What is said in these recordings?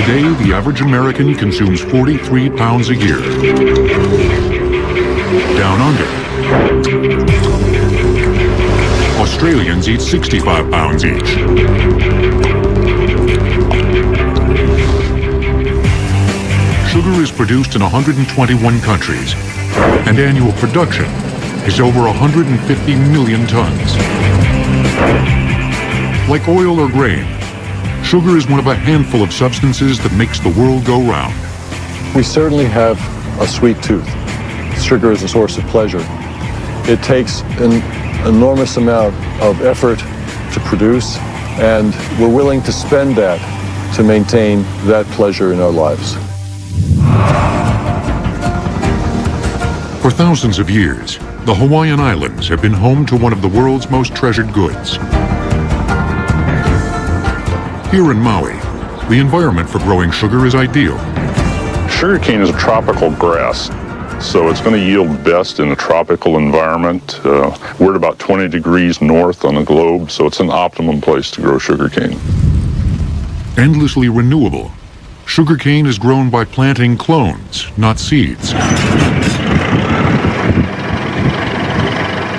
Today, the average American consumes 43 pounds a year. Down under, Australians eat 65 pounds each. Sugar is produced in 121 countries, and annual production is over 150 million tons. Like oil or grain, sugar is one of a handful of substances that makes the world go round. We certainly have a sweet tooth. Sugar is a source of pleasure. It takes an enormous amount of effort to produce, and we're willing to spend that to maintain that pleasure in our lives. For thousands of years, the Hawaiian Islands have been home to one of the world's most treasured goods. Here in Maui, the environment for growing sugar is ideal. Sugarcane is a tropical grass, so it's going to yield best in a tropical environment. We're at about 20 degrees north on the globe, so it's an optimum place to grow sugarcane. Endlessly renewable, sugarcane is grown by planting clones, not seeds.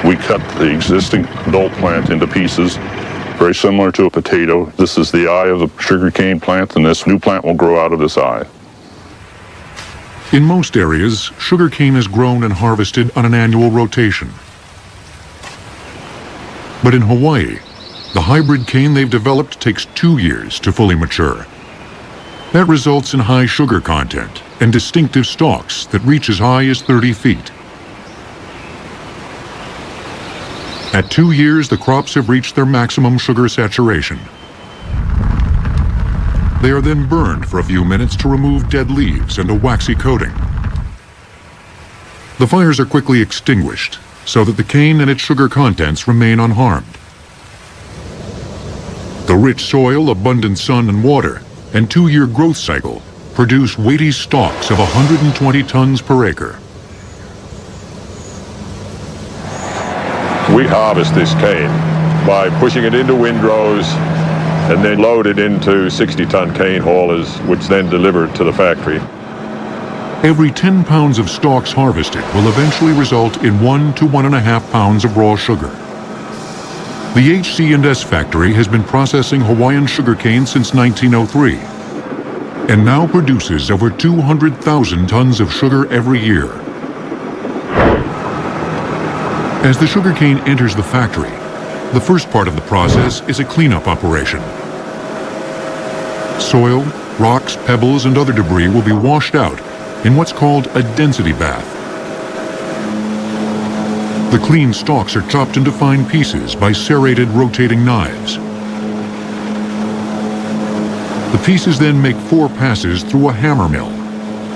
We cut the existing adult plant into pieces, very similar to a potato. This is the eye of the sugarcane plant, and this new plant will grow out of this eye. In most areas, sugarcane is grown and harvested on an annual rotation. But in Hawaii, the hybrid cane they've developed takes 2 years to fully mature. That results in high sugar content and distinctive stalks that reach as high as 30 feet. At 2 years, the crops have reached their maximum sugar saturation. They are then burned for a few minutes to remove dead leaves and a waxy coating. The fires are quickly extinguished so that the cane and its sugar contents remain unharmed. The rich soil, abundant sun and water, and 2-year growth cycle produce weighty stalks of 120 tons per acre. We harvest this cane by pushing it into windrows and then load it into 60-ton cane haulers, which then deliver it to the factory. Every 10 pounds of stalks harvested will eventually result in 1 to 1.5 pounds of raw sugar. The HC&S factory has been processing Hawaiian sugarcane since 1903 and now produces over 200,000 tons of sugar every year. As the sugarcane enters the factory, the first part of the process is a cleanup operation. Soil, rocks, pebbles, and other debris will be washed out in what's called a density bath. The clean stalks are chopped into fine pieces by serrated rotating knives. The pieces then make 4 passes through a hammer mill,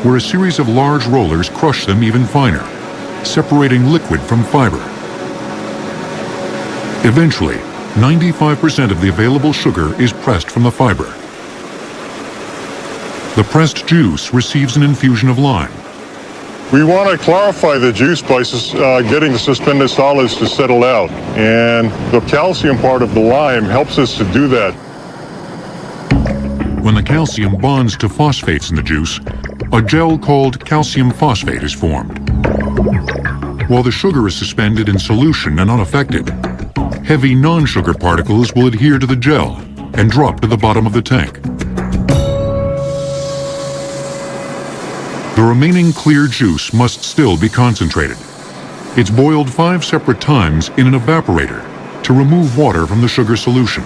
where a series of large rollers crush them even finer, separating liquid from fiber. Eventually, 95% of the available sugar is pressed from the fiber. The pressed juice receives an infusion of lime. We want to clarify the juice by getting the suspended solids to settle out, and the calcium part of the lime helps us to do that. When the calcium bonds to phosphates in the juice, a gel called calcium phosphate is formed. While the sugar is suspended in solution and unaffected, heavy non-sugar particles will adhere to the gel and drop to the bottom of the tank. The remaining clear juice must still be concentrated. It's boiled 5 separate times in an evaporator to remove water from the sugar solution.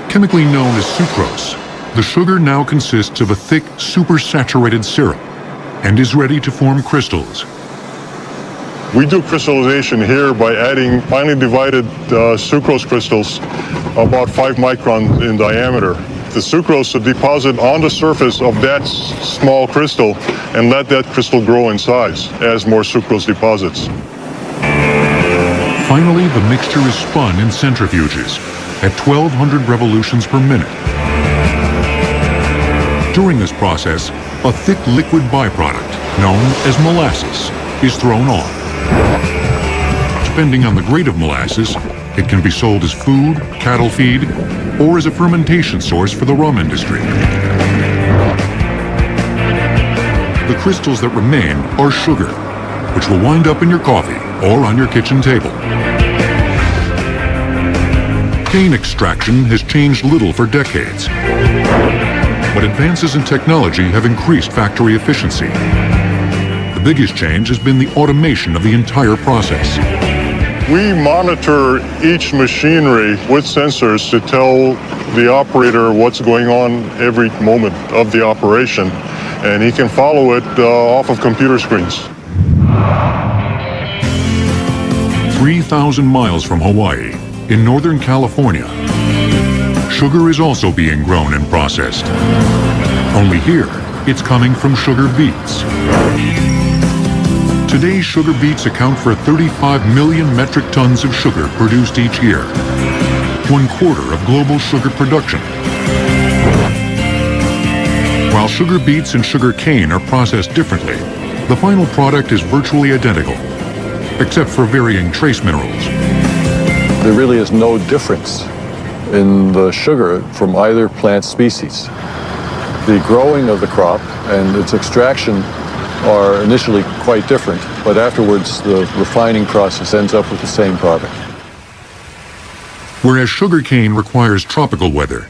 Chemically known as sucrose, the sugar now consists of a thick, supersaturated syrup and is ready to form crystals. We do crystallization here by adding finely divided sucrose crystals about 5 microns in diameter. The sucrose will deposit on the surface of that small crystal and let that crystal grow in size as more sucrose deposits. Finally, the mixture is spun in centrifuges at 1,200 revolutions per minute. During this process, a thick liquid byproduct, known as molasses, is thrown on. Depending on the grade of molasses, it can be sold as food, cattle feed, or as a fermentation source for the rum industry. The crystals that remain are sugar, which will wind up in your coffee or on your kitchen table. Cane extraction has changed little for decades, but advances in technology have increased factory efficiency. The biggest change has been the automation of the entire process. We monitor each machinery with sensors to tell the operator what's going on every moment of the operation, and he can follow it off of computer screens. 3,000 miles from Hawaii, in Northern California, sugar is also being grown and processed. Only here, it's coming from sugar beets. Today, sugar beets account for 35 million metric tons of sugar produced each year, 1/4 of global sugar production. While sugar beets and sugar cane are processed differently, the final product is virtually identical, except for varying trace minerals. There really is no difference in the sugar from either plant species. The growing of the crop and its extraction are initially quite different, but afterwards the refining process ends up with the same product. Whereas sugarcane requires tropical weather,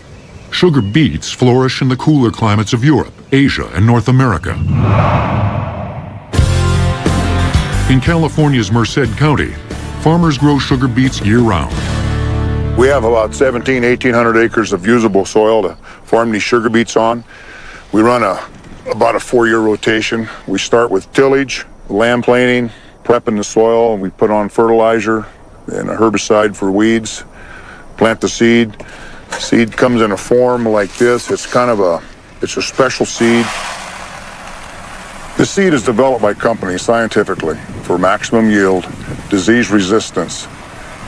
sugar beets flourish in the cooler climates of Europe, Asia, and North America. In California's Merced County, farmers grow sugar beets year-round. We have about 1,800 acres of usable soil to farm these sugar beets on. We run about a 4-year rotation. We start with tillage, land planing, prepping the soil, and we put on fertilizer and a herbicide for weeds, plant the seed. Seed comes in a form like this. It's a special seed. The seed is developed by companies scientifically for maximum yield, disease resistance,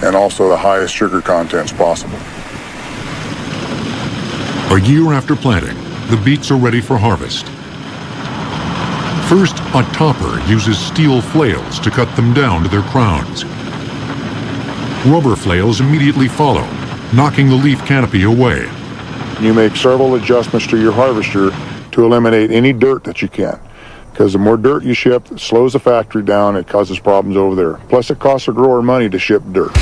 and also the highest sugar contents possible. A year after planting, the beets are ready for harvest. First, a topper uses steel flails to cut them down to their crowns. Rubber flails immediately follow, knocking the leaf canopy away. You make several adjustments to your harvester to eliminate any dirt that you can, because the more dirt you ship, it slows the factory down, it causes problems over there. Plus it costs a grower money to ship dirt.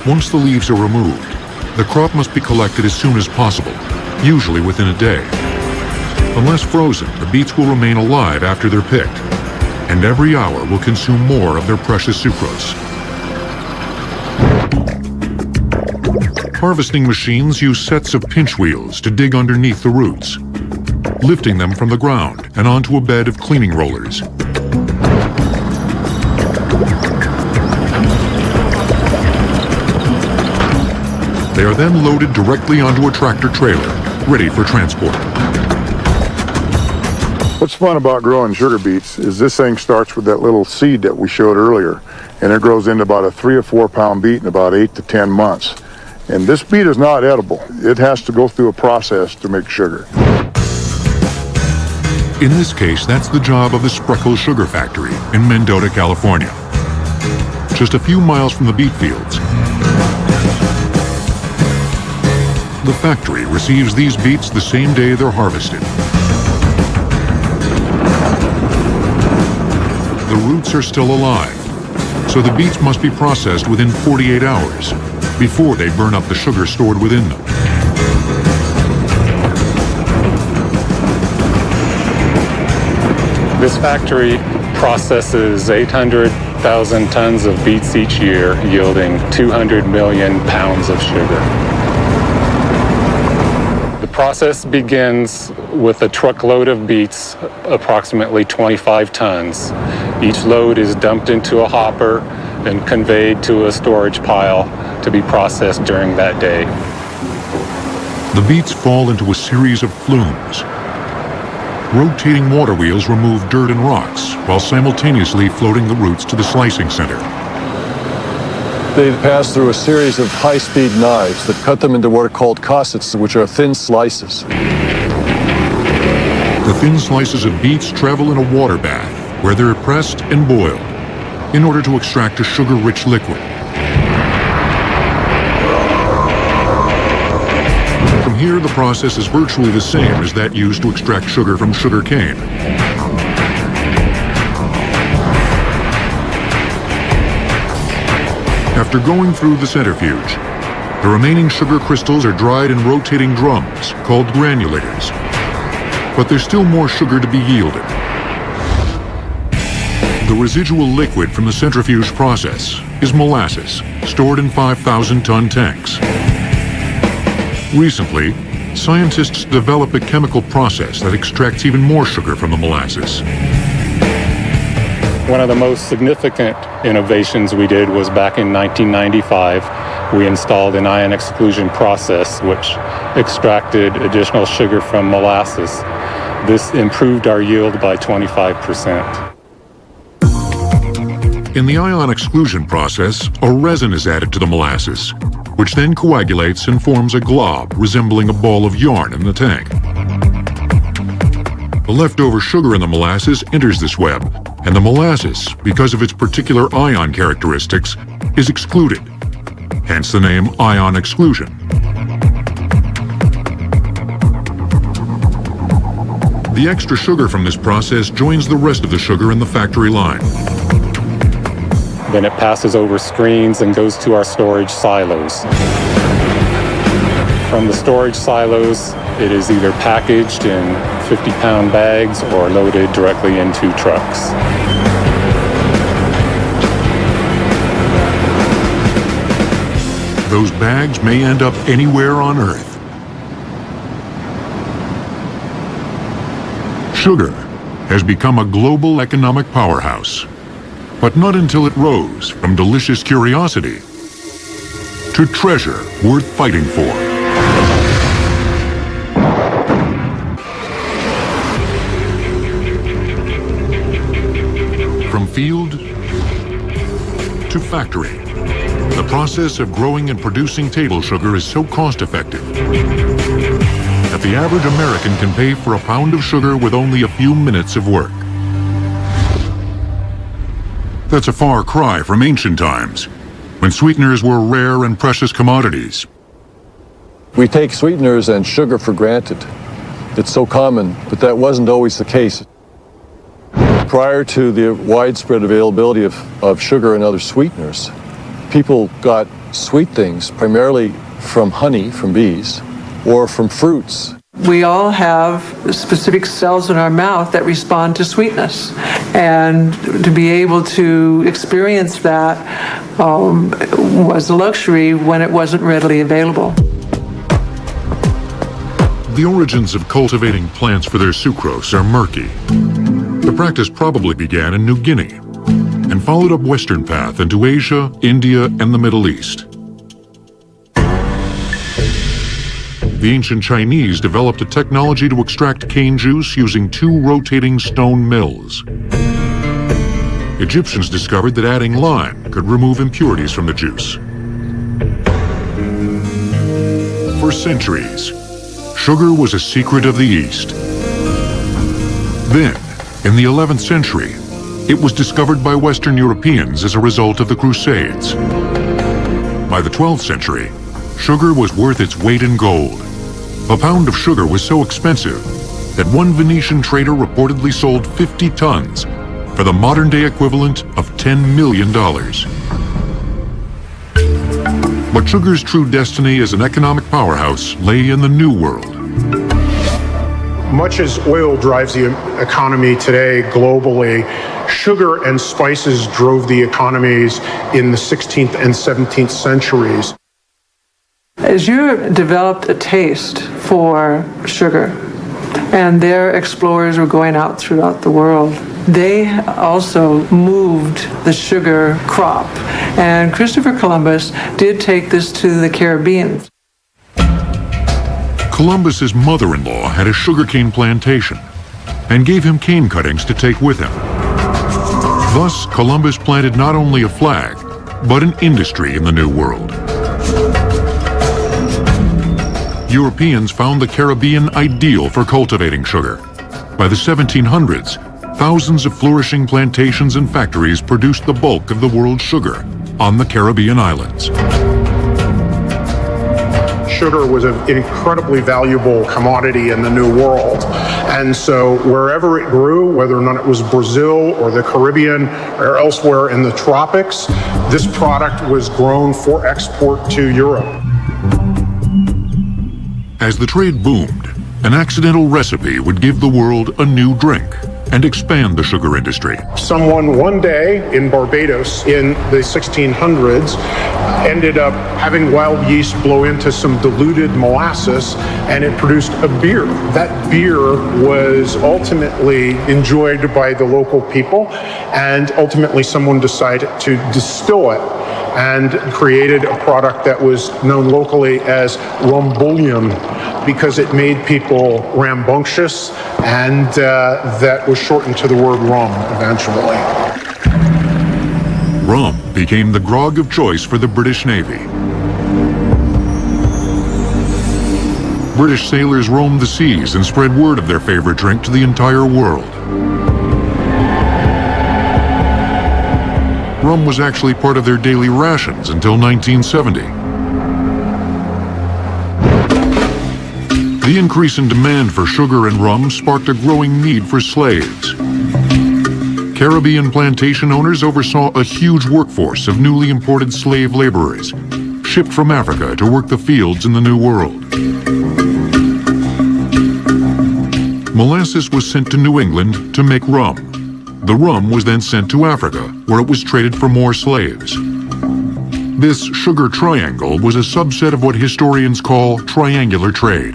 Once the leaves are removed, the crop must be collected as soon as possible, usually within a day. Unless frozen, the beets will remain alive after they're picked, and every hour will consume more of their precious sucrose. Harvesting machines use sets of pinch wheels to dig underneath the roots, lifting them from the ground and onto a bed of cleaning rollers. They are then loaded directly onto a tractor trailer, ready for transport. What's fun about growing sugar beets is this thing starts with that little seed that we showed earlier, and it grows into about a 3 or 4 pound beet in about 8 to 10 months. And this beet is not edible. It has to go through a process to make sugar. In this case, that's the job of the Spreckle Sugar Factory in Mendota, California. Just a few miles from the beet fields. The factory receives these beets the same day they're harvested. The roots are still alive, so the beets must be processed within 48 hours before they burn up the sugar stored within them. This factory processes 800,000 tons of beets each year, yielding 200 million pounds of sugar. The process begins with a truckload of beets, approximately 25 tons. Each load is dumped into a hopper and conveyed to a storage pile to be processed during that day. The beets fall into a series of flumes. Rotating water wheels remove dirt and rocks while simultaneously floating the roots to the slicing center. They pass through a series of high-speed knives that cut them into what are called cossets, which are thin slices. The thin slices of beets travel in a water bath where they're pressed and boiled in order to extract a sugar-rich liquid. From here, the process is virtually the same as that used to extract sugar from sugar cane. After going through the centrifuge, the remaining sugar crystals are dried in rotating drums called granulators. But there's still more sugar to be yielded. The residual liquid from the centrifuge process is molasses, stored in 5,000-ton tanks. Recently, scientists developed a chemical process that extracts even more sugar from the molasses. One of the most significant innovations we did was back in 1995. We installed an ion exclusion process which extracted additional sugar from molasses. This improved our yield by 25%. In the ion exclusion process, a resin is added to the molasses, which then coagulates and forms a glob resembling a ball of yarn in the tank. The leftover sugar in the molasses enters this web, and the molasses, because of its particular ion characteristics, is excluded. Hence the name ion exclusion. The extra sugar from this process joins the rest of the sugar in the factory line. Then it passes over screens and goes to our storage silos. From the storage silos, it is either packaged in 50-pound bags or loaded directly into trucks. Those bags may end up anywhere on Earth. Sugar has become a global economic powerhouse, but not until it rose from delicious curiosity to treasure worth fighting for. From field to factory, the process of growing and producing table sugar is so cost-effective that the average American can pay for a pound of sugar with only a few minutes of work. That's a far cry from ancient times, when sweeteners were rare and precious commodities. We take sweeteners and sugar for granted. It's so common, but that wasn't always the case. Prior to the widespread availability of sugar and other sweeteners, people got sweet things primarily from honey, from bees, or from fruits. We all have specific cells in our mouth that respond to sweetness. And to be able to experience that was a luxury when it wasn't readily available. The origins of cultivating plants for their sucrose are murky. The practice probably began in New Guinea and followed up western path into Asia, India, and the Middle East. The ancient Chinese developed a technology to extract cane juice using 2 rotating stone mills. Egyptians discovered that adding lime could remove impurities from the juice. For centuries, sugar was a secret of the East. Then, in the 11th century, it was discovered by Western Europeans as a result of the Crusades. By the 12th century, sugar was worth its weight in gold. A pound of sugar was so expensive that one Venetian trader reportedly sold 50 tons for the modern-day equivalent of $10 million. But sugar's true destiny as an economic powerhouse lay in the New World. Much as oil drives the economy today globally, sugar and spices drove the economies in the 16th and 17th centuries. As Europe developed a taste for sugar, and their explorers were going out throughout the world, they also moved the sugar crop. And Christopher Columbus did take this to the Caribbean. Columbus's mother-in-law had a sugarcane plantation and gave him cane cuttings to take with him. Thus, Columbus planted not only a flag, but an industry in the New World. Europeans found the Caribbean ideal for cultivating sugar. By the 1700s, thousands of flourishing plantations and factories produced the bulk of the world's sugar on the Caribbean islands. sugar was an incredibly valuable commodity in the New World. And so wherever it grew, whether or not it was Brazil or the Caribbean or elsewhere in the tropics, this product was grown for export to Europe. As the trade boomed, an accidental recipe would give the world a new drink and expand the sugar industry. Someone one day in Barbados in the 1600s ended up having wild yeast blow into some diluted molasses, and it produced a beer. That beer was ultimately enjoyed by the local people, and ultimately someone decided to distill it and created a product that was known locally as rum bouillon, because it made people rambunctious, and that was shortened to the word rum eventually. Rum became the grog of choice for the British Navy. British sailors roamed the seas and spread word of their favorite drink to the entire world. Rum was actually part of their daily rations until 1970. The increase in demand for sugar and rum sparked a growing need for slaves. Caribbean plantation owners oversaw a huge workforce of newly imported slave laborers, shipped from Africa to work the fields in the New World. Molasses was sent to New England to make rum. The rum was then sent to Africa, where it was traded for more slaves. This sugar triangle was a subset of what historians call triangular trade.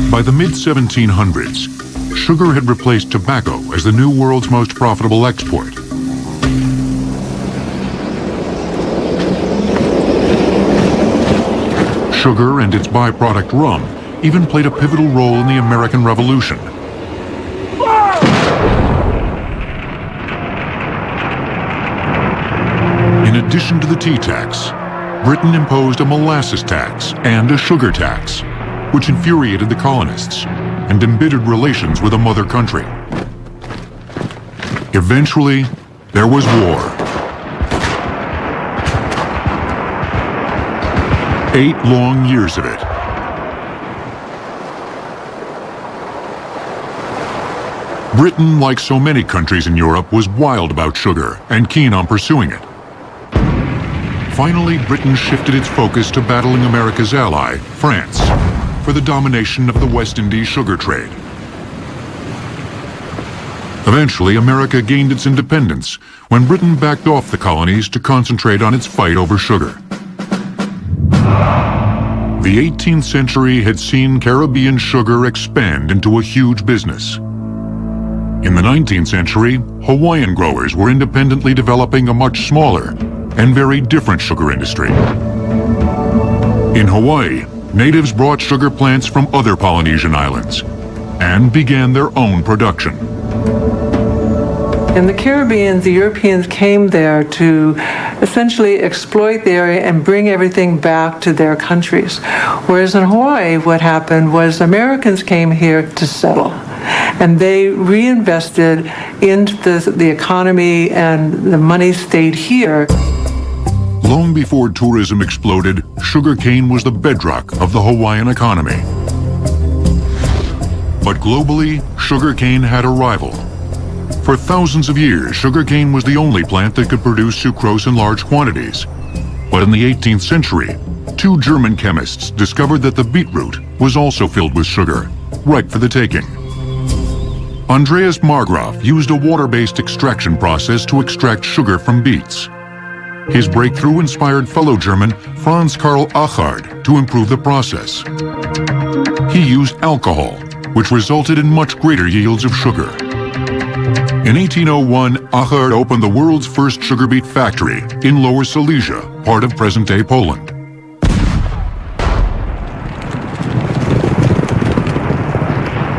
By the mid-1700s, sugar had replaced tobacco as the New World's most profitable export. Sugar and its byproduct rum even played a pivotal role in the American Revolution. In addition to the tea tax, Britain imposed a molasses tax and a sugar tax, which infuriated the colonists and embittered relations with the mother country. Eventually, there was war. 8 long years of it. Britain, like so many countries in Europe, was wild about sugar and keen on pursuing it. Finally, Britain shifted its focus to battling America's ally, France, for the domination of the West Indies sugar trade. Eventually, America gained its independence when Britain backed off the colonies to concentrate on its fight over sugar. The 18th century had seen Caribbean sugar expand into a huge business. In the 19th century, Hawaiian growers were independently developing a much smaller and very different sugar industry. In Hawaii, natives brought sugar plants from other Polynesian islands and began their own production. In the Caribbean, the Europeans came there to essentially exploit the area and bring everything back to their countries. Whereas in Hawaii, what happened was Americans came here to settle. And they reinvested into the economy, and the money stayed here. Long before tourism exploded, sugarcane was the bedrock of the Hawaiian economy. But globally, sugarcane had a rival. For thousands of years, sugarcane was the only plant that could produce sucrose in large quantities. But in the 18th century, 2 German chemists discovered that the beetroot was also filled with sugar, ripe for the taking. Andreas Marggraf used a water-based extraction process to extract sugar from beets. His breakthrough inspired fellow German Franz Karl Achard to improve the process. He used alcohol, which resulted in much greater yields of sugar. In 1801, Achard opened the world's first sugar beet factory in Lower Silesia, part of present-day Poland.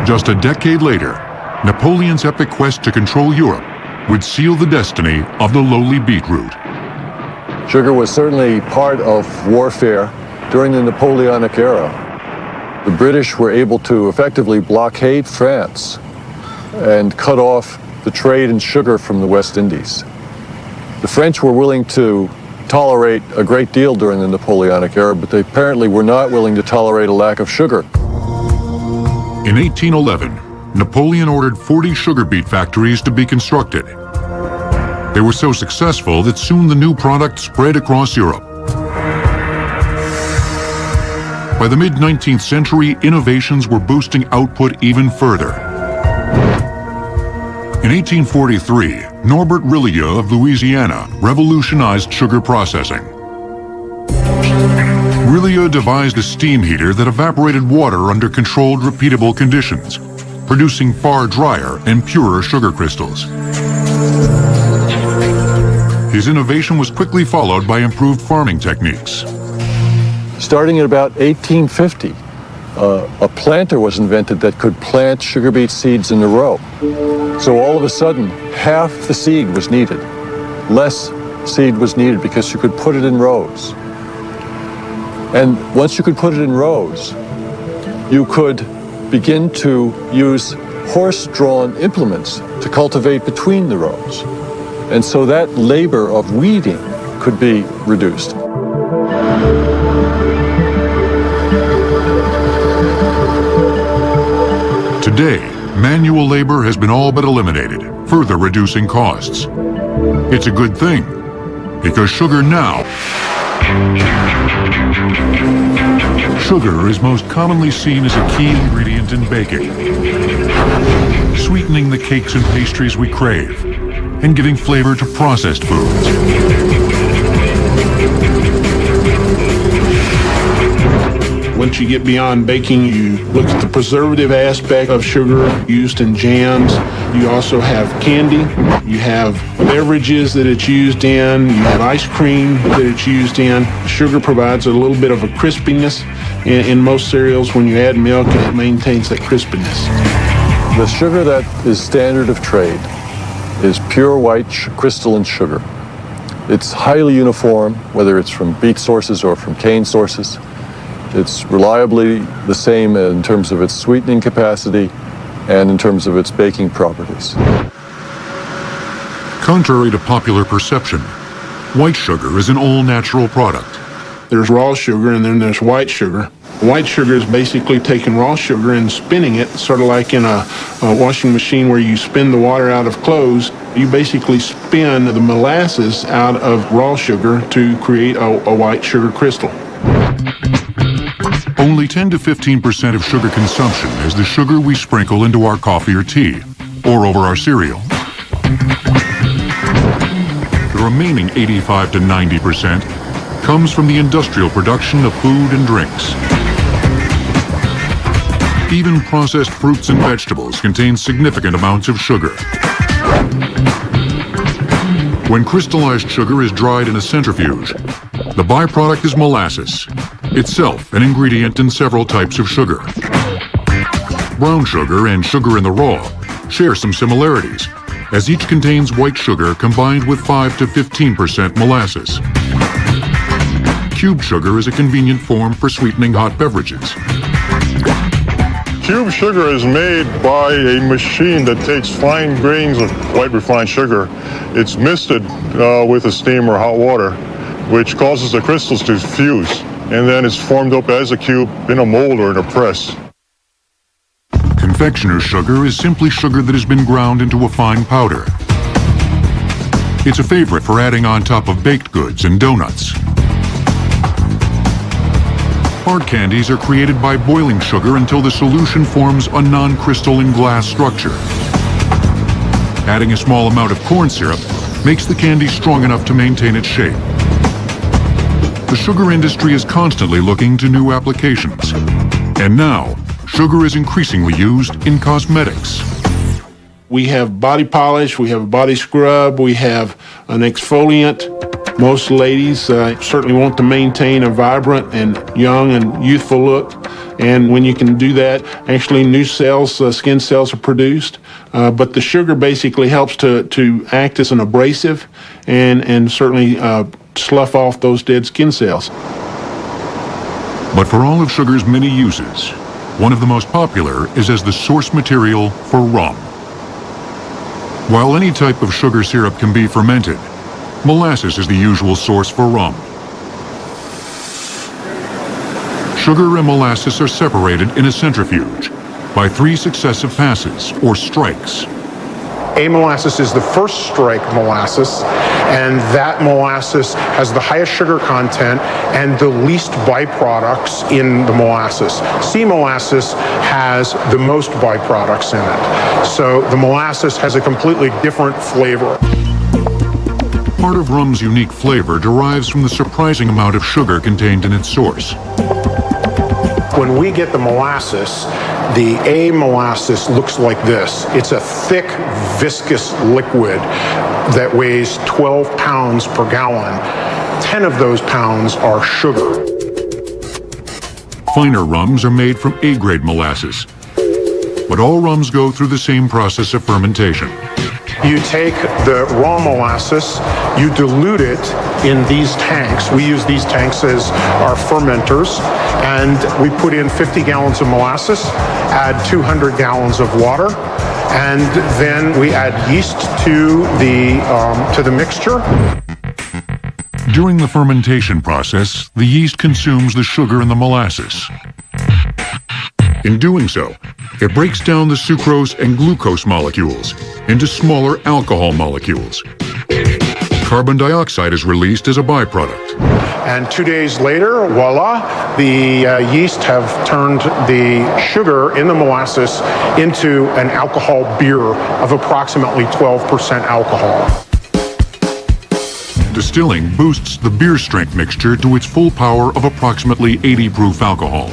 Just a decade later, Napoleon's epic quest to control Europe would seal the destiny of the lowly beetroot. Sugar was certainly part of warfare during the Napoleonic era. The British were able to effectively blockade France and cut off the trade in sugar from the West Indies. The French were willing to tolerate a great deal during the Napoleonic era, but they apparently were not willing to tolerate a lack of sugar. In 1811, Napoleon ordered 40 sugar beet factories to be constructed. They were so successful that soon the new product spread across Europe. By the mid-19th century, innovations were boosting output even further. In 1843, Norbert Rillieux of Louisiana revolutionized sugar processing. Rillieux devised a steam heater that evaporated water under controlled, repeatable conditions, producing far drier and purer sugar crystals. His innovation was quickly followed by improved farming techniques. Starting at about 1850, a planter was invented that could plant sugar beet seeds in a row. So all of a sudden, half the seed was needed. Less seed was needed because you could put it in rows. And once you could put it in rows, you could begin to use horse-drawn implements to cultivate between the rows. And so that labor of weeding could be reduced. Today, manual labor has been all but eliminated, further reducing costs. It's a good thing, because sugar is most commonly seen as a key ingredient in baking, sweetening the cakes and pastries we crave, and giving flavor to processed foods. Once you get beyond baking, you look at the preservative aspect of sugar used in jams. You also have candy. You have beverages that it's used in. You have ice cream that it's used in. Sugar provides a little bit of a crispiness. In most cereals, when you add milk, it maintains that crispiness. The sugar that is standard of trade is pure white crystalline sugar. It's highly uniform, whether it's from beet sources or from cane sources. It's reliably the same in terms of its sweetening capacity and in terms of its baking properties. Contrary to popular perception, white sugar is an all-natural product. There's raw sugar and then there's white sugar. White sugar is basically taking raw sugar and spinning it, sort of like in a washing machine where you spin the water out of clothes. You basically spin the molasses out of raw sugar to create a white sugar crystal. Only 10 to 15% of sugar consumption is the sugar we sprinkle into our coffee or tea, or over our cereal. The remaining 85 to 90% comes from the industrial production of food and drinks. Even processed fruits and vegetables contain significant amounts of sugar. When crystallized sugar is dried in a centrifuge, the byproduct is molasses, itself an ingredient in several types of sugar. Brown sugar and sugar in the raw share some similarities, as each contains white sugar combined with 5 to 15% molasses. Cube sugar is a convenient form for sweetening hot beverages. Cube sugar is made by a machine that takes fine grains of white refined sugar. It's misted with a steam or hot water, which causes the crystals to fuse, and then it's formed up as a cube in a mold or in a press. Confectioner's sugar is simply sugar that has been ground into a fine powder. It's a favorite for adding on top of baked goods and donuts. Hard candies are created by boiling sugar until the solution forms a non-crystalline glass structure. Adding a small amount of corn syrup makes the candy strong enough to maintain its shape. The sugar industry is constantly looking to new applications. And now, sugar is increasingly used in cosmetics. We have body polish, we have a body scrub, we have an exfoliant. Most ladies certainly want to maintain a vibrant and young and youthful look. And when you can do that, actually new cells, skin cells are produced. But the sugar basically helps to act as an abrasive and certainly slough off those dead skin cells. But for all of sugar's many uses, one of the most popular is as the source material for rum. While any type of sugar syrup can be fermented, Molasses is the usual source for rum. Sugar and molasses are separated in a centrifuge by 3 successive passes, or strikes. A molasses is the first strike molasses, and that molasses has the highest sugar content and the least byproducts in the molasses. C molasses has the most byproducts in it. So the molasses has a completely different flavor. Part of rum's unique flavor derives from the surprising amount of sugar contained in its source. When we get the molasses, the A molasses looks like this. It's a thick, viscous liquid that weighs 12 pounds per gallon. 10 of those pounds are sugar. Finer rums are made from A-grade molasses, but all rums go through the same process of fermentation. You take the raw molasses, you dilute it in these tanks. We use these tanks as our fermenters, and we put in 50 gallons of molasses, add 200 gallons of water, and then we add yeast to the mixture. During the fermentation process, the yeast consumes the sugar in the molasses. In doing so, it breaks down the sucrose and glucose molecules into smaller alcohol molecules. Carbon dioxide is released as a byproduct. And 2 days later, voila, the yeast have turned the sugar in the molasses into an alcohol beer of approximately 12% alcohol. Distilling boosts the beer strength mixture to its full power of approximately 80 proof alcohol.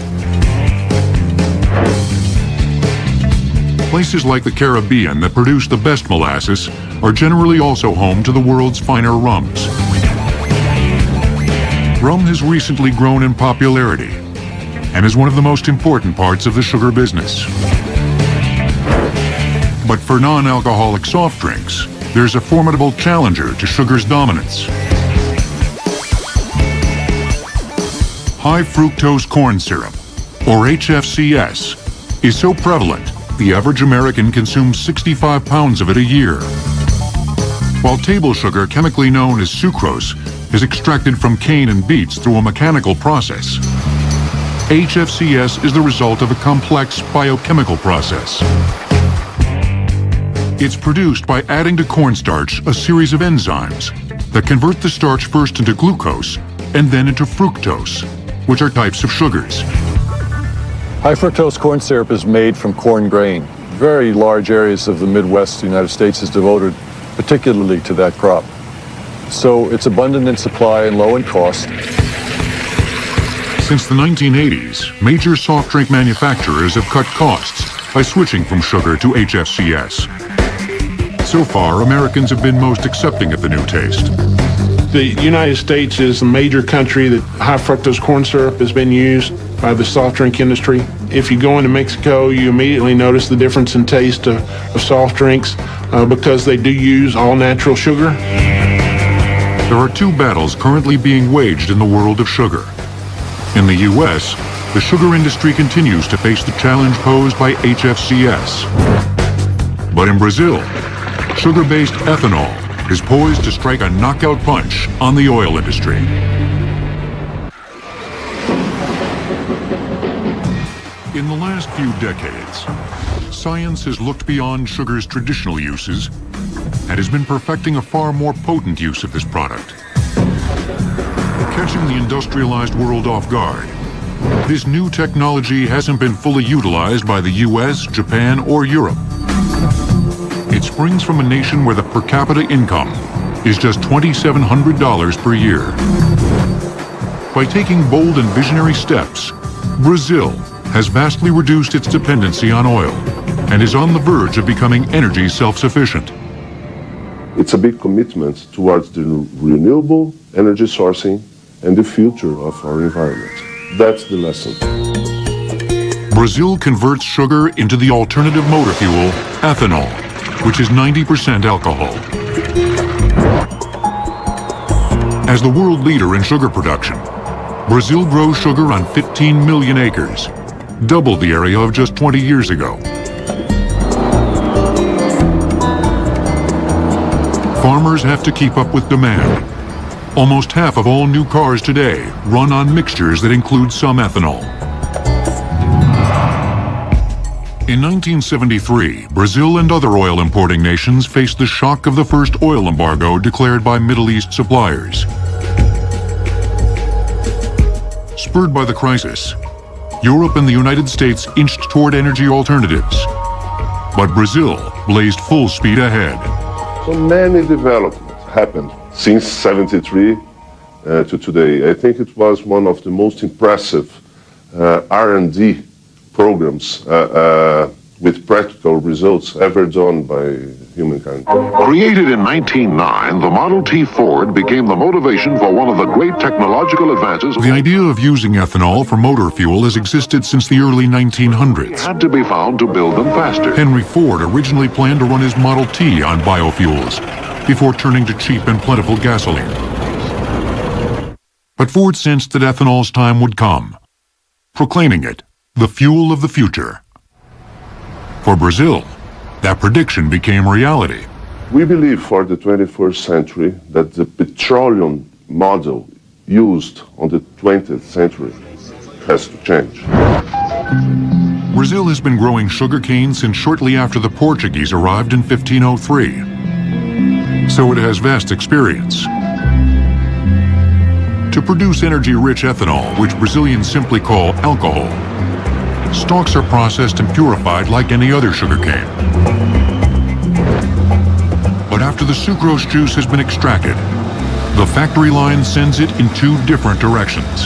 Places like the Caribbean that produce the best molasses are generally also home to the world's finer rums. Rum has recently grown in popularity and is one of the most important parts of the sugar business. But for non-alcoholic soft drinks, there's a formidable challenger to sugar's dominance. High fructose corn syrup, or HFCS, is so prevalent the average American consumes 65 pounds of it a year. While table sugar, chemically known as sucrose, is extracted from cane and beets through a mechanical process, HFCS is the result of a complex biochemical process. It's produced by adding to cornstarch a series of enzymes that convert the starch first into glucose and then into fructose, which are types of sugars. High fructose corn syrup is made from corn grain. Very large areas of the Midwest United States is devoted particularly to that crop. So it's abundant in supply and low in cost. Since the 1980s, major soft drink manufacturers have cut costs by switching from sugar to HFCS. So far, Americans have been most accepting of the new taste. The United States is a major country that high fructose corn syrup has been used by the soft drink industry. If you go into Mexico, you immediately notice the difference in taste of soft drinks because they do use all natural sugar. There are 2 battles currently being waged in the world of sugar. In the U.S., the sugar industry continues to face the challenge posed by HFCS. But in Brazil, sugar-based ethanol is poised to strike a knockout punch on the oil industry. In the last few decades, science has looked beyond sugar's traditional uses and has been perfecting a far more potent use of this product. Catching the industrialized world off guard, this new technology hasn't been fully utilized by the US, Japan, or Europe. It springs from a nation where the per capita income is just $2,700 per year. By taking bold and visionary steps, Brazil has vastly reduced its dependency on oil and is on the verge of becoming energy self-sufficient. It's a big commitment towards the renewable energy sourcing and the future of our environment. That's the lesson. Brazil converts sugar into the alternative motor fuel, ethanol, which is 90% alcohol. As the world leader in sugar production, Brazil grows sugar on 15 million acres, double the area of just 20 years ago. farmers have to keep up with demand. Almost half of all new cars today run on mixtures that include some ethanol. In 1973, Brazil and other oil importing nations faced the shock of the first oil embargo declared by Middle East suppliers. Spurred by the crisis, Europe and the United States inched toward energy alternatives. But Brazil blazed full speed ahead. So many developments happened since 73 to today. I think it was one of the most impressive R&D programs with practical results ever done by humankind. Created in 1909, the Model T Ford became the motivation for one of the great technological advances. The idea of using ethanol for motor fuel has existed since the early 1900s. Had to be found to build them faster. Henry Ford originally planned to run his Model T on biofuels before turning to cheap and plentiful gasoline. But Ford sensed that ethanol's time would come, proclaiming it the fuel of the future. For Brazil, that prediction became reality. We believe for the 21st century that the petroleum model used on the 20th century has to change. Brazil has been growing sugarcane since shortly after the Portuguese arrived in 1503. So it has vast experience. To produce energy-rich ethanol, which Brazilians simply call alcohol, stalks are processed and purified like any other sugarcane. But after the sucrose juice has been extracted, the factory line sends it in two different directions.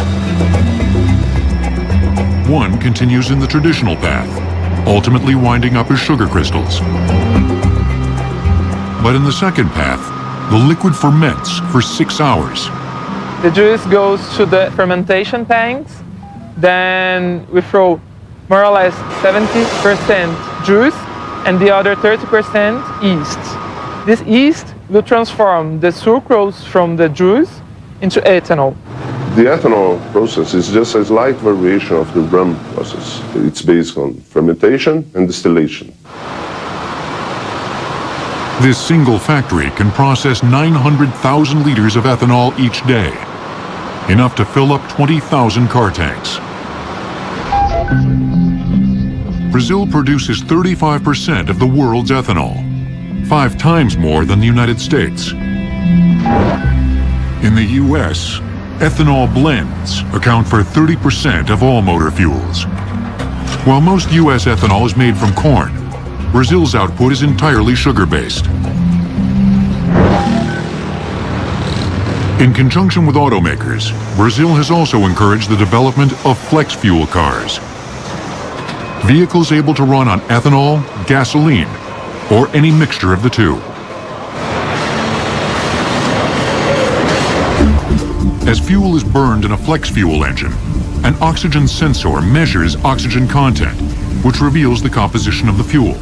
One continues in the traditional path, ultimately winding up as sugar crystals. But in the second path, the liquid ferments for 6 hours. The juice goes to the fermentation tanks, then we throw more or less 70% juice and the other 30% yeast. This yeast will transform the sucrose from the juice into ethanol. The ethanol process is just a slight variation of the rum process. It's based on fermentation and distillation. This single factory can process 900,000 liters of ethanol each day, enough to fill up 20,000 car tanks. Brazil produces 35% of the world's ethanol, 5 times more than the United States. In the U.S., ethanol blends account for 30% of all motor fuels. While most U.S. ethanol is made from corn, Brazil's output is entirely sugar-based. In conjunction with automakers, Brazil has also encouraged the development of flex fuel cars. Vehicles able to run on ethanol, gasoline, or any mixture of the two. As fuel is burned in a flex fuel engine, an oxygen sensor measures oxygen content, which reveals the composition of the fuel.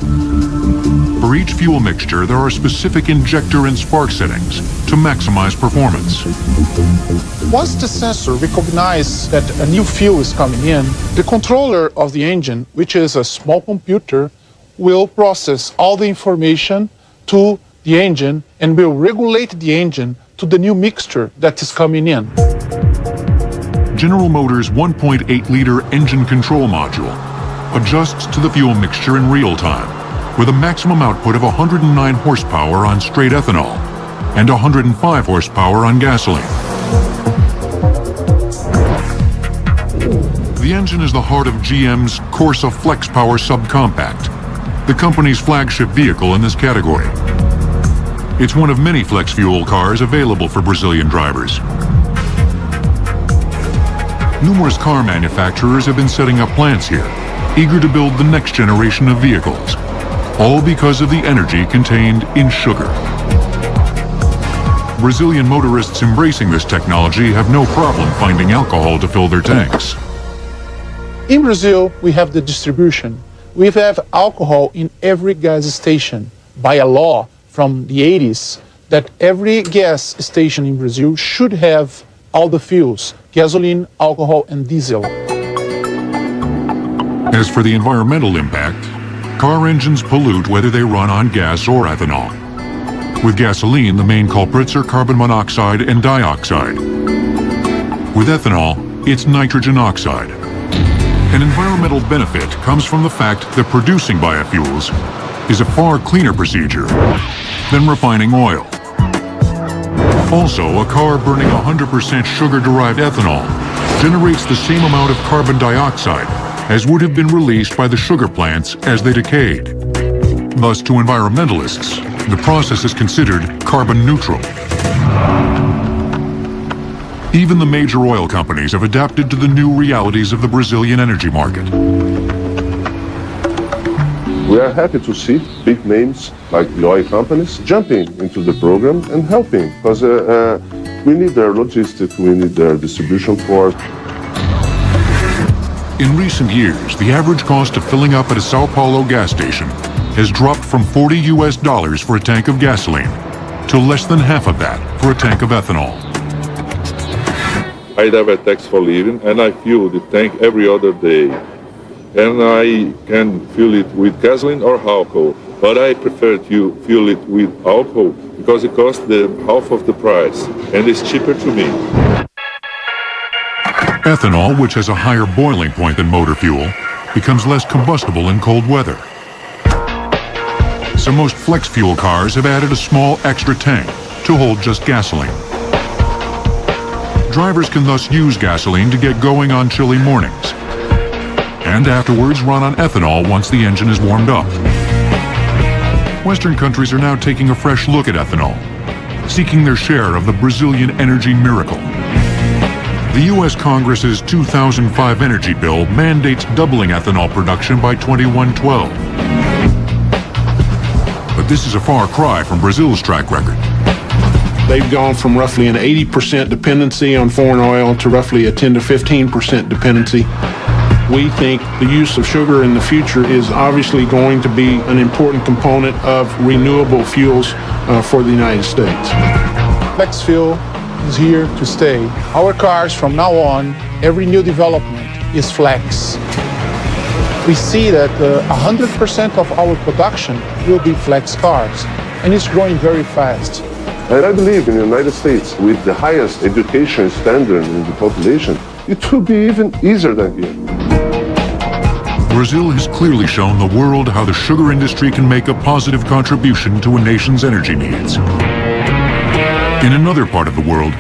For each fuel mixture, there are specific injector and spark settings to maximize performance. Once the sensor recognizes that a new fuel is coming in, the controller of the engine, which is a small computer, will process all the information to the engine and will regulate the engine to the new mixture that is coming in. General Motors' 1.8-liter engine control module adjusts to the fuel mixture in real time, with a maximum output of 109 horsepower on straight ethanol and 105 horsepower on gasoline. The engine is the heart of GM's Corsa Flex Power Subcompact, the company's flagship vehicle in this category. It's one of many flex fuel cars available for Brazilian drivers. Numerous car manufacturers have been setting up plants here, eager to build the next generation of vehicles, all because of the energy contained in sugar. Brazilian motorists embracing this technology have no problem finding alcohol to fill their tanks. In Brazil, we have the distribution. We have alcohol in every gas station by a law from the 80s that every gas station in Brazil should have all the fuels, gasoline, alcohol, and diesel. As for the environmental impact, car engines pollute whether they run on gas or ethanol. With gasoline, the main culprits are carbon monoxide and dioxide. With ethanol, it's nitrogen oxide. An environmental benefit comes from the fact that producing biofuels is a far cleaner procedure than refining oil. Also, a car burning 100% sugar-derived ethanol generates the same amount of carbon dioxide as would have been released by the sugar plants as they decayed. Thus, to environmentalists, the process is considered carbon neutral. Even the major oil companies have adapted to the new realities of the Brazilian energy market. We are happy to see big names like the oil companies jumping into the program and helping, because we need their logistics, we need their distribution force. In recent years, the average cost of filling up at a Sao Paulo gas station has dropped from $40 for a tank of gasoline to less than half of that for a tank of ethanol. I have a tax for living, and I fill the tank every other day. And I can fill it with gasoline or alcohol, but I prefer to fill it with alcohol because it costs the half of the price, and it's cheaper to me. Ethanol, which has a higher boiling point than motor fuel, becomes less combustible in cold weather. So most flex fuel cars have added a small extra tank to hold just gasoline. Drivers can thus use gasoline to get going on chilly mornings, and afterwards run on ethanol once the engine is warmed up. Western countries are now taking a fresh look at ethanol, seeking their share of the Brazilian energy miracle. The U.S. Congress's 2005 energy bill mandates doubling ethanol production by 2112. But this is a far cry from Brazil's track record. They've gone from roughly an 80% dependency on foreign oil to roughly a 10 to 15% dependency. We think the use of sugar in the future is obviously going to be an important component of renewable fuels for the United States. Flex fuel is here to stay. Our cars from now on, every new development is flex. We see that 100% of our production will be flex cars, and it's growing very fast. And I believe in the United States, with the highest education standard in the population, it will be even easier than here. Brazil has clearly shown the world how the sugar industry can make a positive contribution to a nation's energy needs. In another part of the world,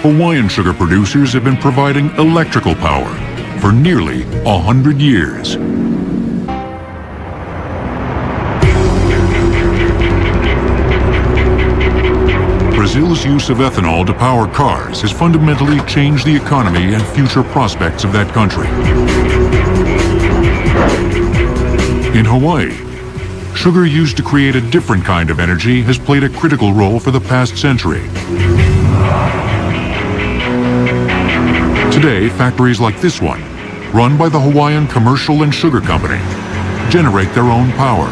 Hawaiian sugar producers have been providing electrical power for nearly 100 years. Brazil's use of ethanol to power cars has fundamentally changed the economy and future prospects of that country. In Hawaii, sugar used to create a different kind of energy has played a critical role for the past century. Today, factories like this one, run by the Hawaiian Commercial and Sugar Company, generate their own power.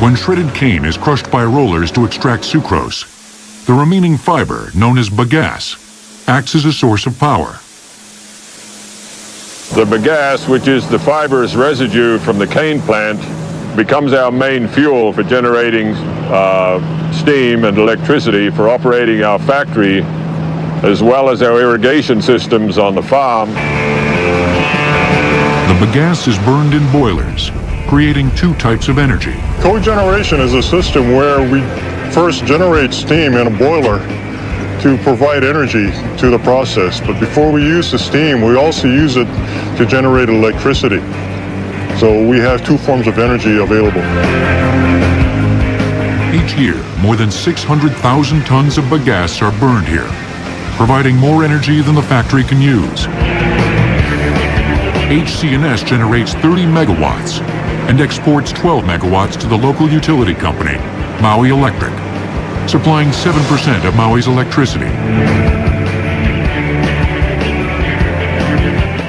When shredded cane is crushed by rollers to extract sucrose, the remaining fiber, known as bagasse, acts as a source of power. The bagasse, which is the fibrous residue from the cane plant, becomes our main fuel for generating steam and electricity for operating our factory, as well as our irrigation systems on the farm. The bagasse is burned in boilers, creating two types of energy. Cogeneration is a system where we first generate steam in a boiler to provide energy to the process. But before we use the steam, we also use it to generate electricity. So we have two forms of energy available. Each year, more than 600,000 tons of bagasse are burned here, providing more energy than the factory can use. HC&S generates 30 megawatts and exports 12 megawatts to the local utility company, Maui Electric, supplying 7% of Maui's electricity.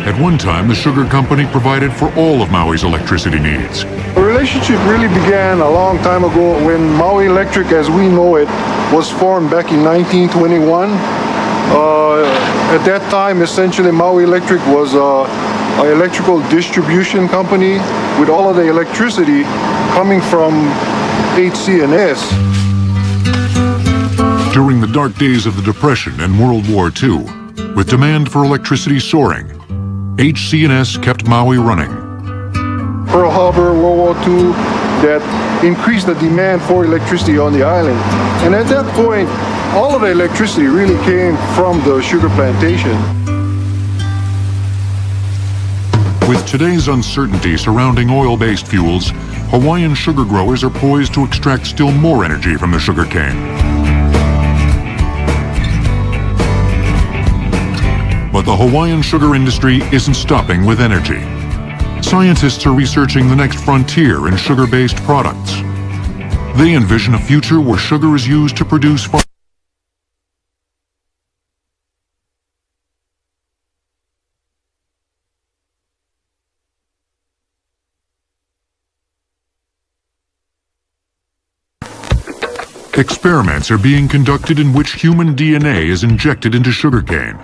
At one time, the sugar company provided for all of Maui's electricity needs. The relationship really began a long time ago when Maui Electric, as we know it, was formed back in 1921. At that time, essentially, Maui Electric was an electrical distribution company with all of the electricity coming from HC&S. During the dark days of the Depression and World War II, with demand for electricity soaring, HC&S kept Maui running. Pearl Harbor, World War II, that increased the demand for electricity on the island. And at that point, all of the electricity really came from the sugar plantation. With today's uncertainty surrounding oil-based fuels, Hawaiian sugar growers are poised to extract still more energy from the sugarcane. But the Hawaiian sugar industry isn't stopping with energy. Scientists are researching the next frontier in sugar-based products. They envision a future where sugar is used to produce Experiments are being conducted in which human DNA is injected into sugarcane.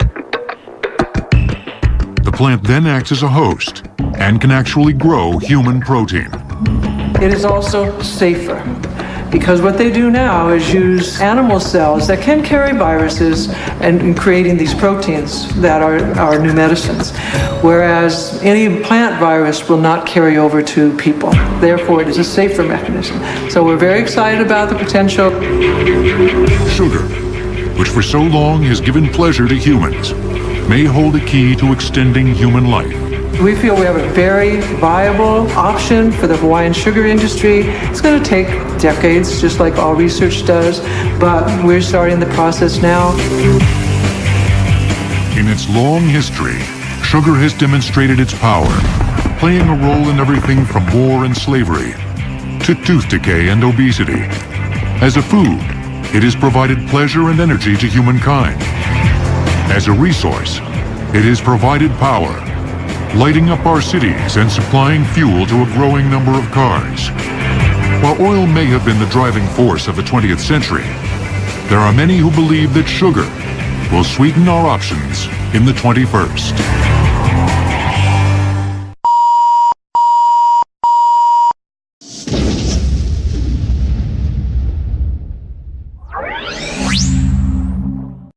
The plant then acts as a host and can actually grow human protein. It is also safer because what they do now is use animal cells that can carry viruses and in creating these proteins that are new medicines, whereas any plant virus will not carry over to people. Therefore, it is a safer mechanism. So we're very excited about the potential. Sugar, which for so long has given pleasure to humans, may hold a key to extending human life. We feel we have a very viable option for the Hawaiian sugar industry. It's going to take decades, just like all research does, but we're starting the process now. In its long history, sugar has demonstrated its power, playing a role in everything from war and slavery to tooth decay and obesity. As a food, it has provided pleasure and energy to humankind. As a resource, it has provided power, lighting up our cities and supplying fuel to a growing number of cars. While oil may have been the driving force of the 20th century, there are many who believe that sugar will sweeten our options in the 21st.